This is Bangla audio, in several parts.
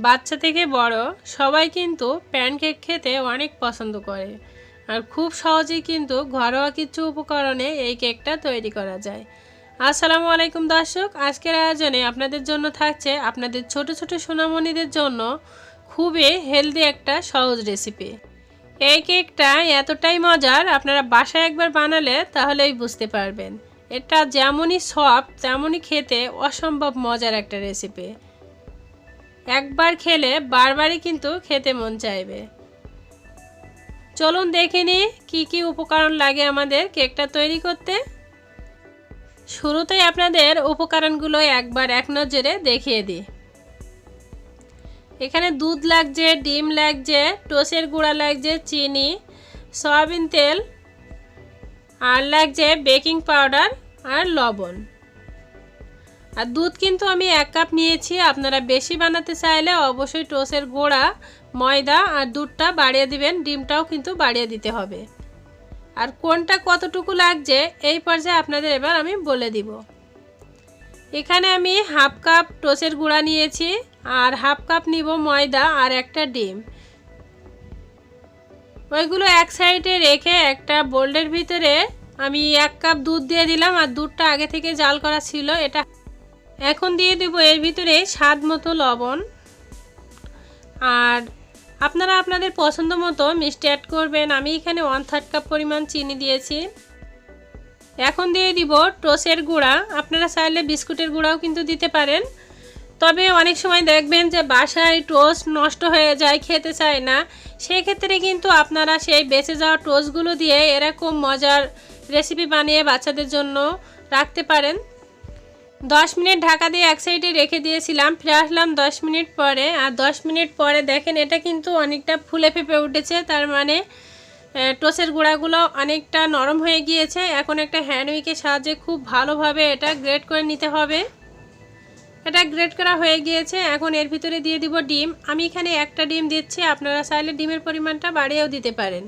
বাচ্চা থেকে বড় সবাই কিন্তু প্যানকেক খেতে অনেক পছন্দ করে আর খুব সহজেই কিন্তু ঘরোয়া কিছু উপকরণে এই কেকটা তৈরি করা যায়। আসসালামু আলাইকুম দর্শক, আজকের আয়োজনে আপনাদের জন্য থাকছে আপনাদের ছোট ছোট সোনামণিদের জন্য খুবই হেলদি একটা সহজ রেসিপি। এই কেকটা এতটাই মজার, আপনারা বাসায় একবার বানালে তাহলেই বুঝতে পারবেন। এটা যেমনই সফট তেমনই খেতে অসম্ভব মজার একটা রেসিপি। একবার খেলে বারবারই কিন্তু খেতে মন চাইবে। চলুন দেখে নিই কী কী উপকরণ লাগে আমাদের কেকটা তৈরি করতে। শুরুতেই আপনাদের উপকরণগুলো একবার এক নজরে দেখিয়ে দিই। এখানে দুধ লাগছে, ডিম লাগছে, টোস্টের গুঁড়া লাগছে, চিনি, সয়াবিন তেল, আর লাগছে বেকিং পাউডার আর লবণ। আর দুধ কিন্তু আমি 1 কাপ নিয়েছি। আপনারা বেশি বানাতে চাইলে অবশ্যই টোস্টের গুঁড়া, ময়দা আর দুধটা বাড়িয়ে দিবেন, ডিমটাও কিন্তু বাড়িয়ে দিতে হবে। আর কোনটা কতটুকু লাগছে এই পর্যায়ে আপনাদের এবার আমি বলে দিব। এখানে আমি 1/2 কাপ টোস্টের গুঁড়া নিয়েছি আর 1/2 কাপ নিব ময়দা আর একটা ডিম। ওইগুলো এক সাইডে রেখে একটা বোলের ভিতরে আমি 1 কাপ দুধ দিয়ে দিলাম, আর দুধটা আগে থেকে জাল করা ছিল। এটা এখন দিয়ে দেব এর ভিতরে স্বাদ মতো লবণ, আর আপনারা আপনাদের পছন্দ মতো মিষ্টি অ্যাড করবেন। আমি এখানে 1/3 কাপ পরিমাণ চিনি দিয়েছি। এখন দিয়ে দিব টোস্টের গুঁড়া। আপনারা চাইলে বিস্কুটের গুঁড়াও কিন্তু দিতে পারেন, তবে অনেক সময় দেখবেন যে বাসায় টোস্ট নষ্ট হয়ে যায়, খেতে চায় না, সেই ক্ষেত্রে কিন্তু আপনারা সেই বেঁচে যাওয়া টোস্টগুলো দিয়ে এরকম মজার রেসিপি বানিয়ে বাচ্চাদের জন্য রাখতে পারেন। 10 মিনিট ঢাকা দিয়ে এক সাইডে রেখে দিয়েছিলাম। ফিরে আসলাম 10 মিনিট পরে, আর 10 মিনিট পরে দেখেন এটা কিন্তু অনেকটা ফুলে ফেঁপে উঠেছে, তার মানে টোস্টের গুঁড়াগুলো অনেকটা নরম হয়ে গিয়েছে। এখন একটা হ্যান্ড উইকের সাহায্যে খুব ভালোভাবে এটা গ্রেট করে নিতে হবে। এটা গ্রেট করা হয়ে গিয়েছে। এখন এর ভিতরে দিয়ে দিব ডিম। আমি এখানে একটা ডিম দিচ্ছি, আপনারা চাইলে ডিমের পরিমাণটা বাড়িয়েও দিতে পারেন।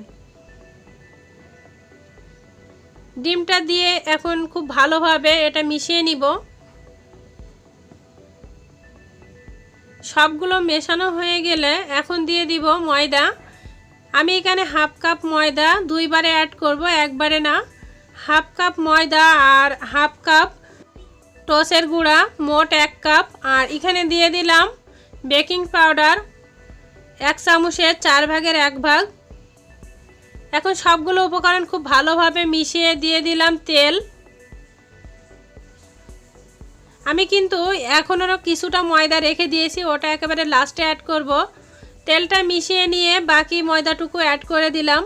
ডিমটা দিয়ে এখন খুব ভালোভাবে এটা মিশিয়ে নিব। সবগুলো মেশানো হয়ে গেলে এখন দিয়ে দিব ময়দা। আমি এখানে 1/2 কাপ ময়দা 2 বারে অ্যাড করব, একবারে না। 1/2 কাপ ময়দা আর 1/2 কাপ টোস্টের গুঁড়া, মোট 1 কাপ। আর এখানে দিয়ে দিলাম বেকিং পাউডার 1 চামচের 4 ভাগের 1 ভাগ। এখন সবগুলো উপকরণ খুব ভালোভাবে মিশিয়ে দিয়ে দিলাম তেল। আমি কিন্তু এখনও কিছুটা ময়দা রেখে দিয়েছি, ওটা একেবারে লাস্টে অ্যাড করব। তেলটা মিশিয়ে নিয়ে বাকি ময়দাটুকু অ্যাড করে দিলাম।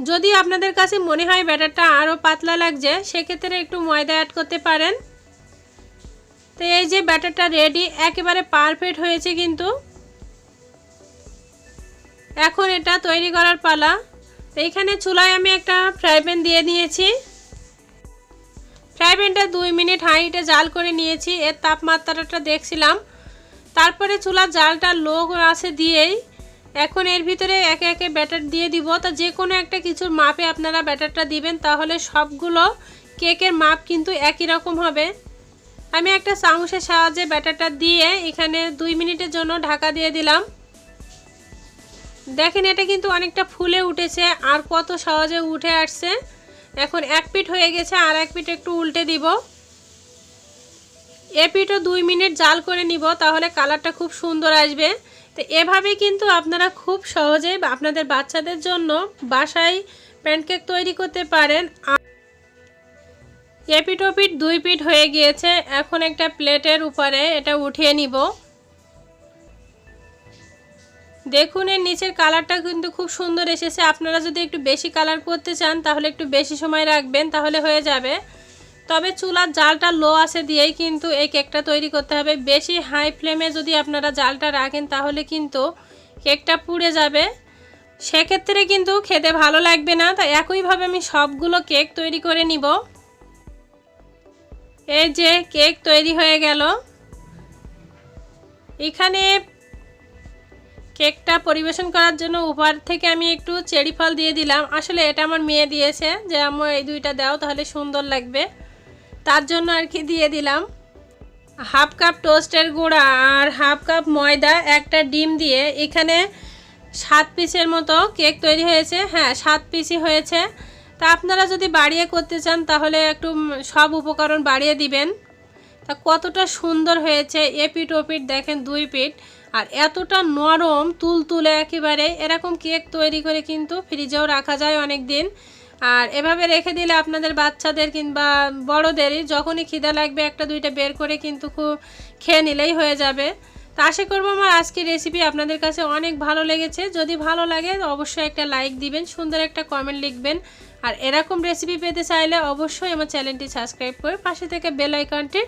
যদি আপনাদের কাছে মনে হয় ব্যাটারটা আরও পাতলা লাগছে, সেক্ষেত্রে একটু ময়দা অ্যাড করতে পারেন। তো এই যে ব্যাটারটা রেডি, একেবারে পারফেক্ট হয়েছে কিন্তু। এখন এটা তৈরি করার পালা। তো এইখানে চুলায় আমি একটা ফ্রাই প্যান দিয়ে নিয়েছি। ফ্রাই প্যানটা 2 মিনিট হাই হিটে জাল করে নিয়েছি। এর তাপমাত্রাটা দেখছিলাম। তারপরে চুলার জালটা লো আছে দিয়েই এখন এর ভিতরে একে একে ব্যাটার দিয়ে দিব। তো যে কোনো একটা কিছুর মাপে আপনারা ব্যাটারটা দিবেন, তাহলে সবগুলো কেকের মাপ কিন্তু একই রকম হবে। আমি একটা চামচের সাহায্যে ব্যাটারটা দিয়ে এখানে 2 মিনিটের জন্য ঢাকা দিয়ে দিলাম। দেখেন এটা কিন্তু অনেকটা ফুলে উঠেছে আর কত সহজে উঠে আসছে। এখন এক পিঠ হয়ে গেছে, আর এক পিঠ একটু উল্টে দিব। এ পিঠও 2 মিনিট জাল করে নিব, তাহলে কালারটা খুব সুন্দর আসবে। তো এভাবেই কিন্তু আপনারা খুব সহজে আপনাদের বাচ্চাদের জন্য বাসায় প্যানকেক তৈরি করতে পারেন। এ পিঠ ও পিঠ 2 পিঠ হয়ে গিয়েছে। এখন একটা প্লেটের উপরে এটা উঠিয়ে নিব। দেখুন এর নিচের কালারটা কিন্তু খুব সুন্দর এসেছে। আপনারা যদি একটু বেশি কালার করতে চান তাহলে একটু বেশি সময় রাখবেন, তাহলে হয়ে যাবে। তবে চুলার জালটা লো আছে দিয়েই কিন্তু এই কেকটা তৈরি করতে হবে। বেশি হাই ফ্লেমে যদি আপনারা জালটা রাখেন তাহলে কিন্তু কেকটা পুড়ে যাবে, সেক্ষেত্রে কিন্তু খেতে ভালো লাগবে না। তাই একইভাবে আমি সবগুলো কেক তৈরি করে নিব। এই যে কেক তৈরি হয়ে গেল। এখানে কেকটা পরিবেশন করার জন্য উপর থেকে আমি একটু চেরি ফল দিয়ে দিলাম। আসলে এটা আমার মেয়ে দিয়েছে, যে আমার এই 2টা দাও তাহলে সুন্দর লাগবে, তার জন্য আর কি দিয়ে দিলাম। হাফ কাপ টোস্টের গুঁড়া আর হাফ কাপ ময়দা, একটা ডিম দিয়ে এখানে 7 পিসের মতো কেক তৈরি হয়েছে। হ্যাঁ, 7 পিসই হয়েছে। তা আপনারা যদি বাড়িয়ে করতে চান তাহলে একটু সব উপকরণ বাড়িয়ে দিবেন। তা কতটা সুন্দর হয়েছে, এপিট ওপিট দেখেন 2 পিঠ, আর এতটা নরম তুলতুলে একেবারে। এরকম কেক তৈরি করে কিন্তু ফ্রিজেও রাখা যায় অনেক দিন, আর এভাবে রেখে দিলে আপনাদের বাচ্চাদের কিংবা বড়োদেরই যখনই খিদা লাগবে একটা দুইটা বের করে কিন্তু খুব খেয়ে নিলেই হয়ে যাবে। তা আশা করবো আমার আজকের রেসিপি আপনাদের কাছে অনেক ভালো লেগেছে। যদি ভালো লাগে অবশ্যই একটা লাইক দিবেন, সুন্দর একটা কমেন্ট লিখবেন, আর এরকম রেসিপি পেতে চাইলে অবশ্যই আমার চ্যানেলটি সাবস্ক্রাইব করে পাশে থেকে বেল আইকনটি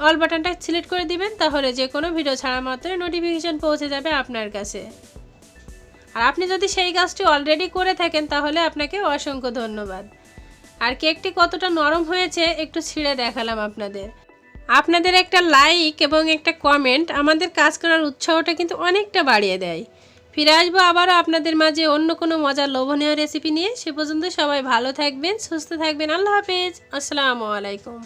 অল বাটনটা সিলেক্ট করে দিবেন, তাহলে যে কোনো ভিডিও ছাড়া মাত্রই নোটিফিকেশন পৌঁছে যাবে আপনার কাছে। আর আপনি যদি সেই কাজটি অলরেডি করে থাকেন তাহলে আপনাকে অসংখ্য ধন্যবাদ। আর কেকটি কতটা নরম হয়েছে একটু ছিঁড়ে দেখালাম আপনাদের। আপনাদের একটা লাইক এবং একটা কমেন্ট আমাদের কাজ করার উৎসাহটা কিন্তু অনেকটা বাড়িয়ে দেয়। ফিরে আসবো আবারও আপনাদের মাঝে অন্য কোনো মজার লোভনীয় রেসিপি নিয়ে। সে পর্যন্ত সবাই ভালো থাকবেন, সুস্থ থাকবেন। আল্লাহ হাফেজ, আসসালামু আলাইকুম।